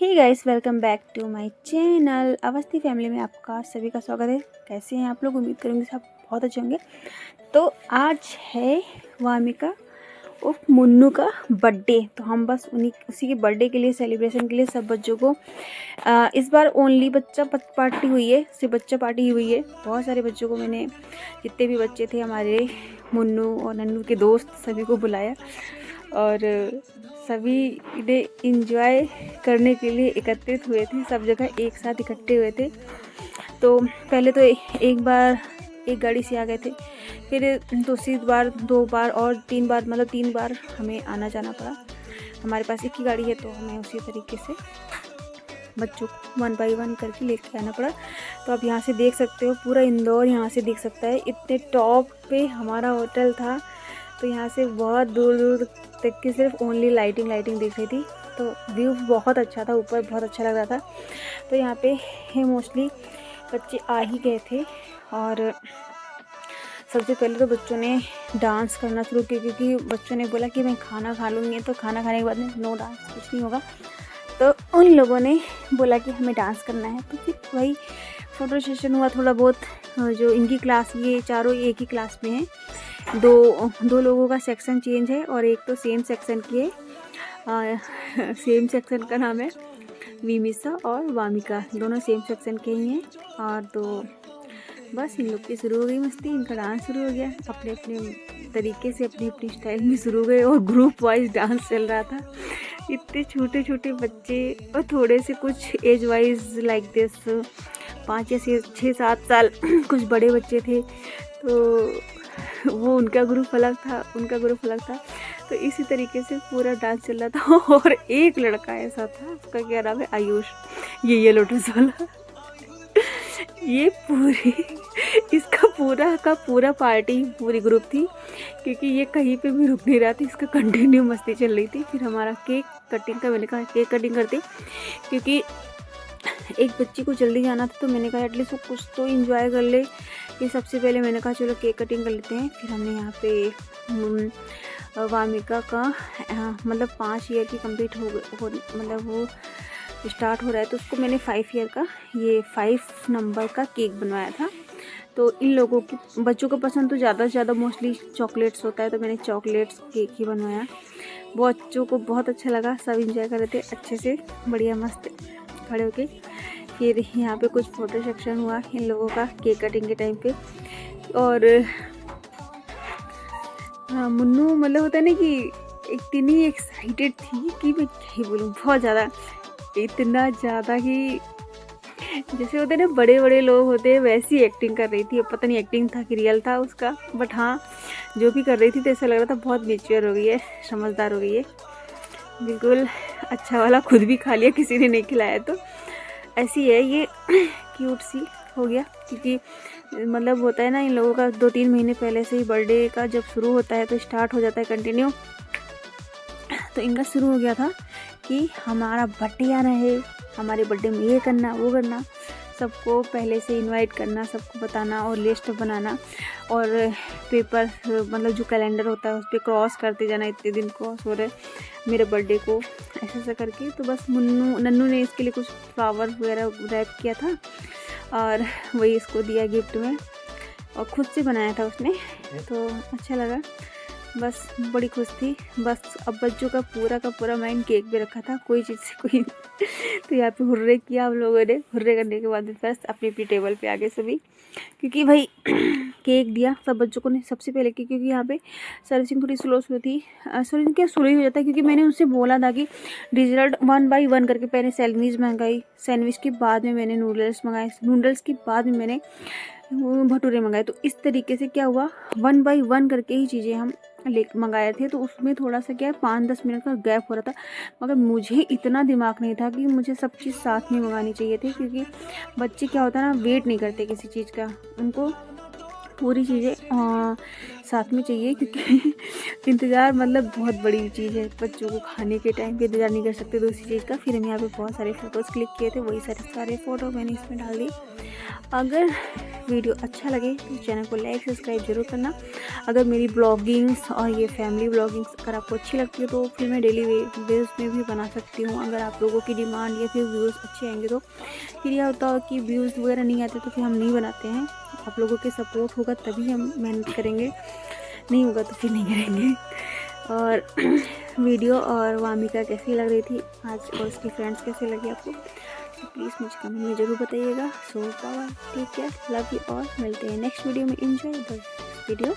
Hey guys, welcome back to my channel Awasthi family में आपका सभी का स्वागत है। कैसे हैं आप लोग? उम्मीद करूँगी सब बहुत अच्छे होंगे। तो आज है वामिका और मुन्नू का बर्थडे, तो हम बस उसी के बर्थडे के लिए, सेलिब्रेशन के लिए सब बच्चों को इस बार ओनली बच्चा पार्टी हुई है, सिर्फ बच्चा पार्टी हुई है। बहुत सारे बच्चों को मैंने, जितने भी बच्चे थे हमारे मुन्नू और नन्नू के दोस्त, सभी को बुलाया और सभी ने इंजॉय करने के लिए एकत्रित हुए थे। सब जगह एक साथ इकट्ठे हुए थे। तो पहले तो एक बार एक गाड़ी से आ गए थे, फिर दूसरी बार 2 बार और 3 बार, मतलब 3 बार हमें आना जाना पड़ा। हमारे पास एक ही गाड़ी है तो हमें उसी तरीके से बच्चों को 1 बाय 1 करके लेके आना पड़ा। तो आप यहाँ से देख सकते हो, पूरा इंदौर यहाँ से दिख सकता है। इतने टॉप पे हमारा होटल था, तो यहाँ से बहुत दूर दूर तक की सिर्फ ओनली लाइटिंग दिख रही थी। तो व्यू बहुत अच्छा था, ऊपर बहुत अच्छा लग रहा था। तो यहाँ पे मोस्टली बच्चे आ ही गए थे और सबसे पहले तो बच्चों ने डांस करना शुरू किया, क्योंकि बच्चों ने बोला कि मैं खाना खा लूँगी, तो खाना खाने के बाद में नो डांस, कुछ नहीं होगा। तो उन लोगों ने बोला कि हमें डांस करना है। तो फिर वही फोटो सेशन हुआ थोड़ा बहुत। जो इनकी क्लास, ये चारों एक ही क्लास में हैं। दो लोगों का सेक्शन चेंज है और एक तो सेम सेक्शन की है। सेम सेक्शन का नाम है विमिसा और वामिका, दोनों सेम सेक्शन के ही हैं। और तो बस इन लोग की शुरू हो गई मस्ती, इनका डांस शुरू हो गया अपने अपने तरीके से, अपनी अपनी स्टाइल में शुरू हो गए और ग्रुप वाइज डांस चल रहा था। इतने छोटे छोटे बच्चे और थोड़े से कुछ एज वाइज लाइक दिस 5 या 6-7 साल कुछ बड़े बच्चे थे। तो वो उनका ग्रुप अलग था, उनका ग्रुप अलग था। तो इसी तरीके से पूरा डांस चल रहा था। और एक लड़का ऐसा था, उसका क्या नाम है, आयुष, ये येलो ड्रेस वाला। ये पूरी इसका पूरा का पूरा पार्टी, पूरी ग्रुप थी, क्योंकि ये कहीं पे भी रुक नहीं रहा था, इसका कंटिन्यू मस्ती चल रही थी। फिर हमारा केक कटिंग का, मैंने कहा केक कटिंग करते, क्योंकि एक बच्ची को जल्दी जाना था। तो मैंने कहा एटलीस्ट वो कुछ तो इंजॉय कर ले। ये सबसे पहले मैंने कहा चलो केक कटिंग कर लेते हैं। फिर हमने यहाँ पे वामिका का मतलब 5 ईयर की कंप्लीट हो मतलब वो स्टार्ट हो रहा है, तो उसको मैंने 5 ईयर का, ये 5 नंबर का केक बनवाया था। तो इन लोगों की, बच्चों को पसंद तो ज़्यादा से ज़्यादा मोस्टली चॉकलेट्स होता है, तो मैंने चॉकलेट्स केक ही बनवाया। बच्चों को बहुत अच्छा लगा, सब इंजॉय कर रहे थे अच्छे से, बढ़िया मस्त खड़े होके। फिर यहाँ पे कुछ फ़ोटो सेक्शन हुआ इन लोगों का केक कटिंग के टाइम पे। और हाँ, मुन्नू मतलब होता है ना कि इतनी एक्साइटेड थी कि मैं क्या ही बोलूँ, बहुत ज़्यादा, इतना ज़्यादा कि जैसे होते हैं ना बड़े बड़े लोग होते हैं, वैसी एक्टिंग कर रही थी। अब पता नहीं एक्टिंग था कि रियल था उसका, बट हाँ जो भी कर रही थी तो ऐसा लग रहा था बहुत मैच्योर हो गई है, समझदार हो गई है बिल्कुल। अच्छा वाला खुद भी खा लिया, किसी ने नहीं खिलाया। तो ऐसी है ये, क्यूट सी हो गया, क्योंकि मतलब होता है ना इन लोगों का 2-3 महीने पहले से ही बर्थडे का जब शुरू होता है तो स्टार्ट हो जाता है कंटिन्यू। तो इनका शुरू हो गया था कि हमारा बर्थडे आना है, हमारे बर्थडे में ये करना वो करना, सबको पहले से इनवाइट करना, सबको बताना और लिस्ट बनाना, और पेपर मतलब जो कैलेंडर होता है उस पर क्रॉस करते जाना, इतने दिन क्रॉस हो रहे मेरे बर्थडे को, ऐसा करके। तो बस नन्नू ने इसके लिए कुछ फ्लावर वगैरह रैप किया था और वही इसको दिया गिफ्ट में, और ख़ुद से बनाया था उसने, तो अच्छा लगा, बस बड़ी खुश थी। बस अब बच्चों का पूरा माइंड केक पे रखा था, कोई चीज़ से कोई तो यहाँ पे हुर्रे किया हम लोगों ने। हुर्रे करने के बाद बस अपनी अपनी टेबल पे आ गए सभी, क्योंकि भाई केक दिया सब बच्चों को ने सबसे पहले, क्योंकि यहाँ पे सर्विसिंग थोड़ी स्लो थी। सर्विसिंग क्या स्लो ही हो जाता है, क्योंकि मैंने उनसे बोला था कि डिजर्ट 1 बाय 1 करके पहले सैंडविच मंगाई, सैंडविच के बाद में मैंने नूडल्स मंगाए, नूडल्स के बाद में मैंने भटूरे मंगाए। तो इस तरीके से क्या हुआ, 1 बाय 1 करके ही चीज़ें हम मंगाए थे। तो उसमें थोड़ा सा क्या है, 5-10 मिनट का गैप हो रहा था, मगर मुझे इतना दिमाग नहीं था कि मुझे सब चीज़ साथ में मंगानी चाहिए थी, क्योंकि बच्चे क्या होता है ना, वेट नहीं करते किसी चीज़ का, उनको पूरी चीज़ें साथ में चाहिए, क्योंकि इंतज़ार मतलब बहुत बड़ी चीज़ है। बच्चों को खाने के टाइम पे इंतज़ार नहीं कर सकते दूसरी चीज़ का। फिर हम यहाँ पे बहुत सारे फ़ोटोज़ क्लिक किए थे, वही सारे फ़ोटो मैंने इसमें डाल दिए। अगर वीडियो अच्छा लगे तो चैनल को लाइक सब्सक्राइब जरूर करना। अगर मेरी ब्लॉगिंग्स और ये फैमिली ब्लॉगिंग्स अगर आपको अच्छी लगती है तो फिर मैं डेली बेस में भी बना सकती हूँ। अगर आप लोगों की डिमांड या फिर व्यूज़ अच्छे आएंगे तो फिर यह होता है कि व्यूज़ वगैरह नहीं आते तो फिर हम नहीं बनाते हैं। आप लोगों के सपोर्ट होगा तभी हम मेहनत करेंगे, नहीं होगा तो फिर नहीं करेंगे। और वीडियो और वामिका कैसी लग रही थी आज और उसकी फ्रेंड्स कैसे लगी आपको, तो प्लीज़ मुझे कमेंट में ज़रूर बताइएगा। So bye, take care, love you और मिलते हैं नेक्स्ट वीडियो में। Enjoy the video.